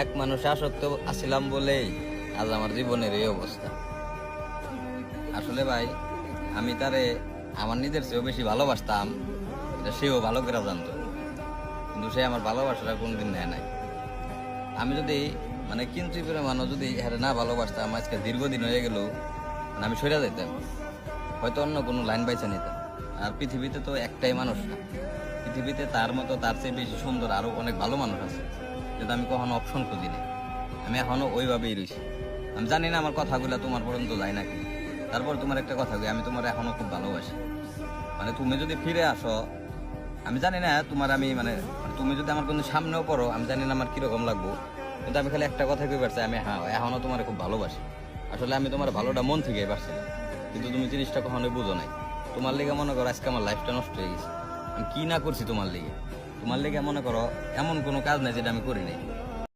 এক মানুষ আসক্ত আছিলাম বলেই আজ আমার জীবনের এই অবস্থা। আসলে ভাই, আমি তারে আমার নিজের চেয়েও বেশি ভালোবাসতাম, এটা সেও ভালো করে জানতো, কিন্তু সে আমার ভালোবাসাটা কোনদিন নেয় নাই। আমি যদি মানে কিঞ্চিত পরিমাণও যদি হ্যাঁ না ভালোবাসতাম, আজকে দীর্ঘদিন হয়ে গেল আমি সরে যেতাম, হয়তো অন্য কোনো লাইন বাইছে নিতাম। আর পৃথিবীতে তো একটাই মানুষ না, পৃথিবীতে তার মতো তার চেয়ে বেশি সুন্দর আরো অনেক ভালো মানুষ আছে, যেটা আমি কখনো অপশন খুঁজি নাই। আমি এখনো ওইভাবেই রয়েছি। আমি জানি না আমার কথাগুলো তোমার পর্যন্ত যায় নাকি, তারপর তোমার একটা কথা কই, আমি তোমার এখনো খুব ভালোবাসি। মানে তুমি যদি ফিরে আসো, আমি জানি না তোমার আমি মানে তুমি যদি আমার কোনো সামনেও পড়ো, আমি জানি না আমার কিরকম লাগবো, কিন্তু আমি খালি একটা কথা কই পারছি, আমি হ্যাঁ এখনো তোমার খুব ভালোবাসি। আসলে আমি তোমার ভালোটা মন থেকে পারছিলাম, কিন্তু তুমি জিনিসটা কখনোই বুঝো নাই। তোমার লেগে মনে করো আজকে আমার লাইফটা নষ্ট হয়ে গেছে। আমি কি না করছি তোমার লেগে? তোমার লেগে মনে করো এমন কোনো কাজ নাই যেটা আমি করি নাই।